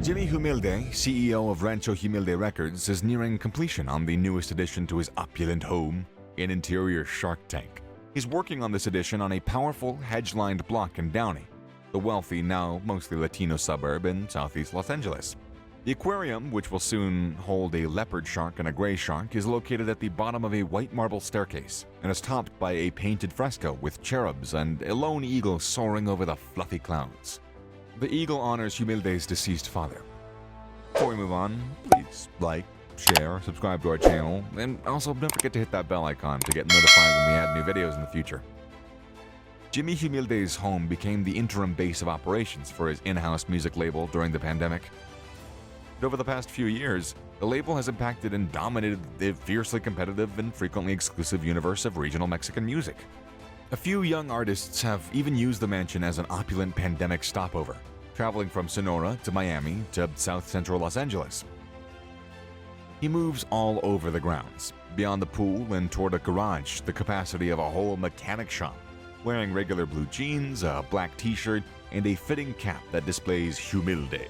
Jimmy Humilde, CEO of Rancho Humilde Records, is nearing completion on the newest addition to his opulent home, an interior shark tank. He's working on this addition on a powerful hedge-lined block in Downey, the wealthy, now mostly Latino suburb in southeast Los Angeles. The aquarium, which will soon hold a leopard shark and a gray shark, is located at the bottom of a white marble staircase and is topped by a painted fresco with cherubs and a lone eagle soaring over the fluffy clouds. The eagle honors Humilde's deceased father. Before we move on, please like, share, subscribe to our channel, and also don't forget to hit that bell icon to get notified when we add new videos in the future. Jimmy Humilde's home became the interim base of operations for his in-house music label during the pandemic. But over the past few years, the label has impacted and dominated the fiercely competitive and frequently exclusive universe of regional Mexican music. A few young artists have even used the mansion as an opulent pandemic stopover, traveling from Sonora to Miami to South Central Los Angeles. He moves all over the grounds, beyond the pool and toward a garage the capacity of a whole mechanic shop, wearing regular blue jeans, a black t-shirt, and a fitting cap that displays Humilde.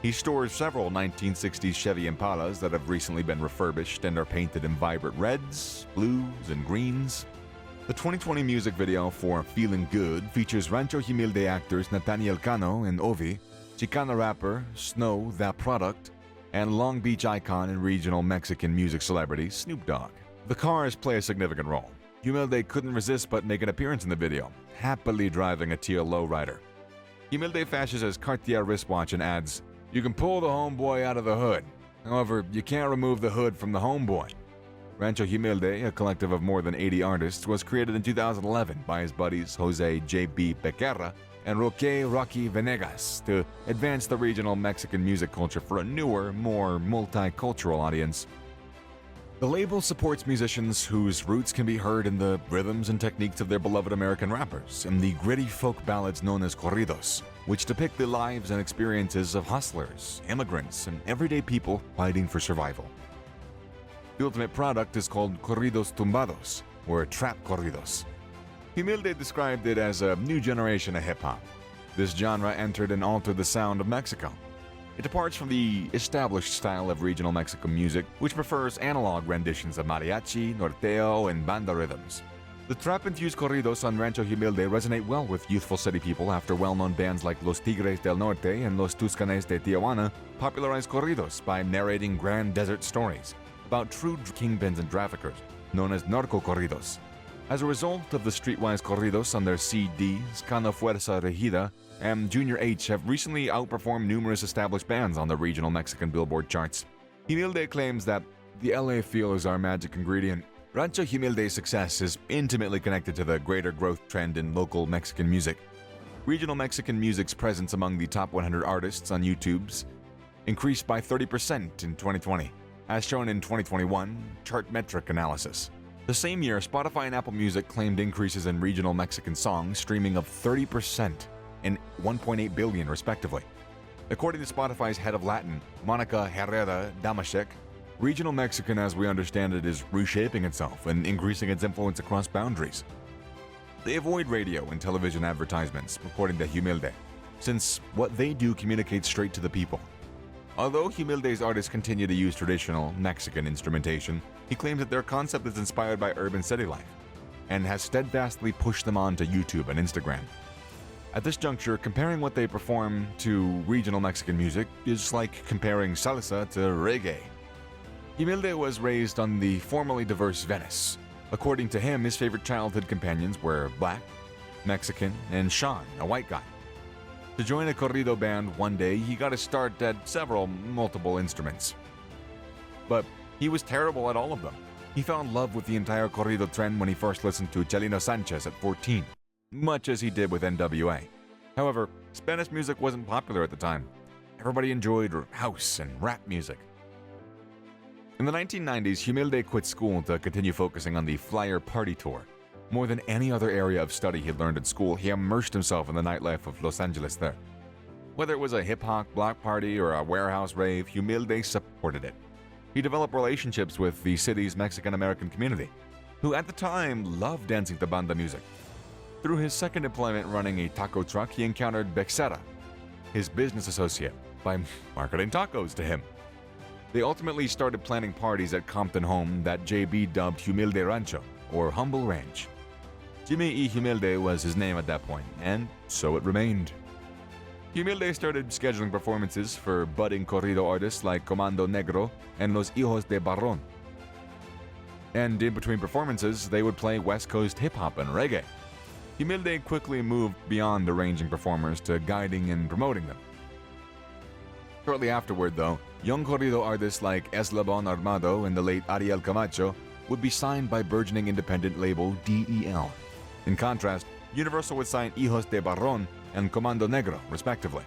He stores several 1960s Chevy Impalas that have recently been refurbished and are painted in vibrant reds, blues, and greens. The 2020 music video for Feeling Good features Rancho Humilde actors Natanael Cano and Ovi, Chicana rapper Snow That Product, and Long Beach icon and regional Mexican music celebrity Snoop Dogg. The cars play a significant role. Humilde couldn't resist but make an appearance in the video, happily driving a teal lowrider. Humilde flashes his Cartier wristwatch and adds, "You can pull the homeboy out of the hood. However, you can't remove the hood from the homeboy." Rancho Humilde, a collective of more than 80 artists, was created in 2011 by his buddies Jose J.B. Becerra and Rocky Venegas to advance the regional Mexican music culture for a newer, more multicultural audience. The label supports musicians whose roots can be heard in the rhythms and techniques of their beloved American rappers and the gritty folk ballads known as Corridos, which depict the lives and experiences of hustlers, immigrants, and everyday people fighting for survival. The ultimate product is called Corridos tumbados, or trap corridos. Humilde described it as a new generation of hip-hop. This genre entered and altered the sound of Mexico. It departs from the established style of regional Mexican music, which prefers analog renditions of mariachi, norteo, and banda rhythms. The trap-infused corridos on Rancho Humilde resonate well with youthful city people after well-known bands like Los Tigres del Norte and Los Tuscanes de Tijuana popularized corridos by narrating grand desert stories about true kingpins and traffickers, known as narco corridos. As a result of the streetwise corridos on their CDs, Cano Fuerza Regida and Junior H have recently outperformed numerous established bands on the regional Mexican Billboard charts. Humilde claims that the LA feel is our magic ingredient. Rancho Humilde's success is intimately connected to the greater growth trend in local Mexican music. Regional Mexican music's presence among the top 100 artists on YouTube's increased by 30% in 2020, as shown in 2021 Chartmetric analysis. The same year, Spotify and Apple Music claimed increases in regional Mexican songs streaming of 30% and 1.8 billion respectively. According to Spotify's head of Latin, Monica Herrera Damashek, regional Mexican as we understand it is reshaping itself and increasing its influence across boundaries. They avoid radio and television advertisements, according to Humilde, since what they do communicates straight to the people. Although Humilde's artists continue to use traditional Mexican instrumentation, he claims that their concept is inspired by urban city life and has steadfastly pushed them onto YouTube and Instagram. At this juncture, comparing what they perform to regional Mexican music is like comparing salsa to reggae. Humilde was raised on the formerly diverse Venice. According to him, his favorite childhood companions were Black, Mexican, and Sean, a white guy. To join a corrido band one day, he got a start at multiple instruments. But he was terrible at all of them. He fell in love with the entire corrido trend when he first listened to Chelino Sanchez at 14, much as he did with NWA. However, Spanish music wasn't popular at the time. Everybody enjoyed house and rap music. In the 1990s, Humilde quit school to continue focusing on the Flyer Party Tour. More than any other area of study he'd learned at school, he immersed himself in the nightlife of Los Angeles there. Whether it was a hip-hop block party or a warehouse rave, Humilde supported it. He developed relationships with the city's Mexican-American community, who at the time loved dancing to banda music. Through his second employment running a taco truck, he encountered Becerra, his business associate, by marketing tacos to him. They ultimately started planning parties at Compton home that JB dubbed Humilde Rancho, or Humble Ranch. Jimmy Humilde was his name at that point, and so it remained. Humilde started scheduling performances for budding corrido artists like Comando Negro and Los Hijos de Barron. And in between performances, they would play West Coast hip-hop and reggae. Humilde quickly moved beyond arranging performers to guiding and promoting them. Shortly afterward, though, young corrido artists like Eslabon Armado and the late Ariel Camacho would be signed by burgeoning independent label DEL. In contrast, Universal would sign Hijos de Barron and Comando Negro, respectively.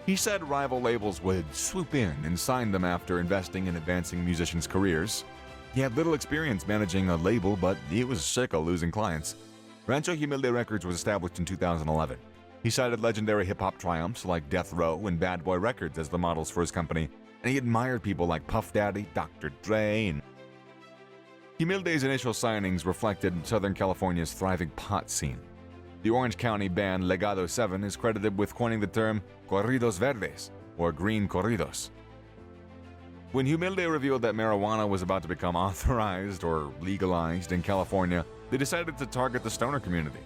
He said rival labels would swoop in and sign them after investing in advancing musicians' careers. He had little experience managing a label, but he was sick of losing clients. Rancho Humilde Records was established in 2011. He cited legendary hip-hop triumphs like Death Row and Bad Boy Records as the models for his company, and he admired people like Puff Daddy, Dr. Dre, and Humilde's initial signings reflected Southern California's thriving pot scene. The Orange County band Legado 7 is credited with coining the term Corridos Verdes, or Green Corridos. When Humilde revealed that marijuana was about to become authorized or legalized in California, they decided to target the stoner community.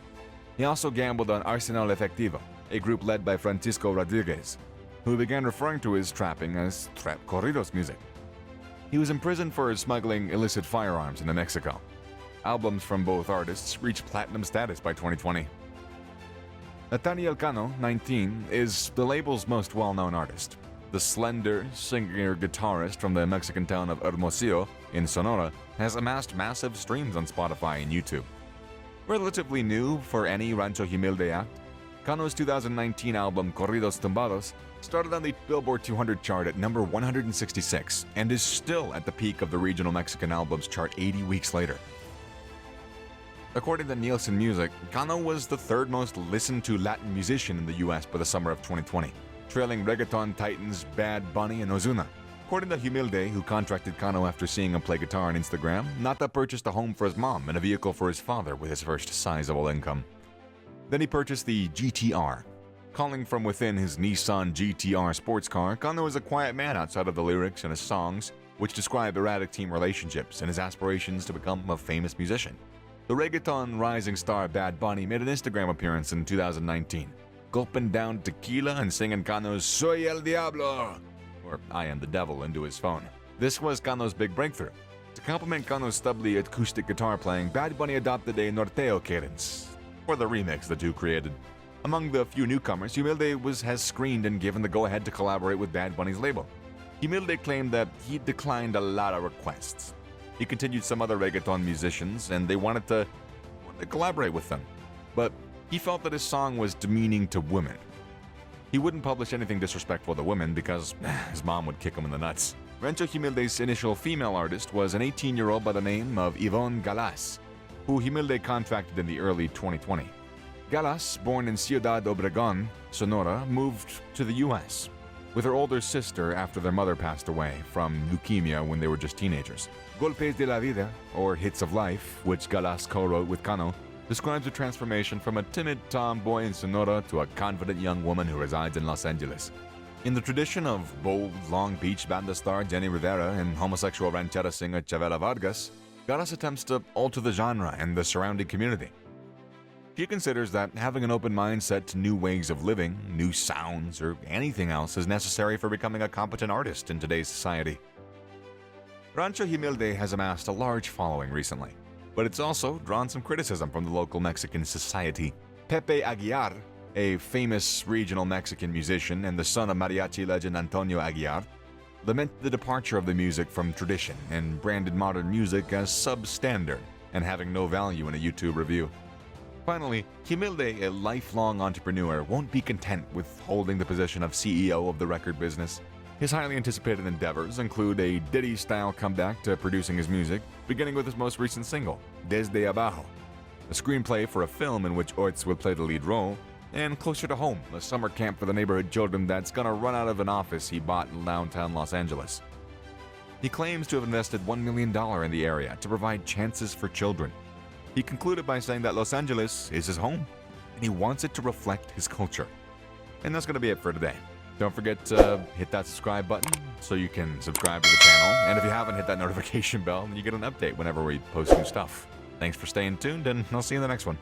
He also gambled on Arsenal Efectivo, a group led by Francisco Rodriguez, who began referring to his trapping as trap corridos music. He was imprisoned for smuggling illicit firearms into Mexico. Albums from both artists reached platinum status by 2020. Natanael Cano, 19, is the label's most well-known artist. The slender singer-guitarist from the Mexican town of Hermosillo in Sonora has amassed massive streams on Spotify and YouTube. Relatively new for any Rancho Humilde act, Cano's 2019 album Corridos Tumbados started on the Billboard 200 chart at number 166 and is still at the peak of the regional Mexican albums chart 80 weeks later. According to Nielsen Music, Cano was the third most listened to Latin musician in the US by the summer of 2020, trailing reggaeton titans Bad Bunny and Ozuna. According to Humilde, who contracted Cano after seeing him play guitar on Instagram, Nata purchased a home for his mom and a vehicle for his father with his first sizable income. Then he purchased the GTR. Calling from within his Nissan GTR sports car, Cano is a quiet man outside of the lyrics in his songs, which describe erratic teen relationships and his aspirations to become a famous musician. The reggaeton rising star Bad Bunny made an Instagram appearance in 2019, gulping down tequila and singing Cano's Soy el Diablo, or I Am the Devil, into his phone. This was Cano's big breakthrough. To complement Cano's stubbly acoustic guitar playing, Bad Bunny adopted a norteo cadence for the remix the two created. Among the few newcomers, Humilde has screened and given the go-ahead to collaborate with Bad Bunny's label. Humilde claimed that he declined a lot of requests. He continued some other reggaeton musicians, and they wanted to collaborate with them. But he felt that his song was demeaning to women. He wouldn't publish anything disrespectful to women because his mom would kick him in the nuts. Rancho Humilde's initial female artist was an 18-year-old by the name of Yvonne Galas, who Humilde contracted in the early 2020. Galas, born in Ciudad Obregón, Sonora, moved to the U.S. with her older sister after their mother passed away from leukemia when they were just teenagers. Golpes de la Vida, or Hits of Life, which Galas co-wrote with Cano, describes a transformation from a timid tomboy in Sonora to a confident young woman who resides in Los Angeles. In the tradition of bold Long Beach banda star Jenny Rivera and homosexual ranchera singer Chavela Vargas, Galas attempts to alter the genre and the surrounding community. She considers that having an open mindset to new ways of living, new sounds, or anything else is necessary for becoming a competent artist in today's society. Rancho Humilde has amassed a large following recently, but it's also drawn some criticism from the local Mexican society. Pepe Aguiar, a famous regional Mexican musician and the son of mariachi legend Antonio Aguiar, lamented the departure of the music from tradition and branded modern music as substandard and having no value in a YouTube review. Finally, Humilde, a lifelong entrepreneur, won't be content with holding the position of CEO of the record business. His highly anticipated endeavors include a Diddy-style comeback to producing his music, beginning with his most recent single, Desde Abajo, a screenplay for a film in which Ortiz will play the lead role, and Closer to Home, a summer camp for the neighborhood children that's gonna run out of an office he bought in downtown Los Angeles. He claims to have invested $1 million in the area to provide chances for children. He concluded by saying that Los Angeles is his home, and he wants it to reflect his culture. And that's gonna be it for today. Don't forget to hit that subscribe button so you can subscribe to the channel. And if you haven't hit that notification bell, you get an update whenever we post new stuff. Thanks for staying tuned, and I'll see you in the next one.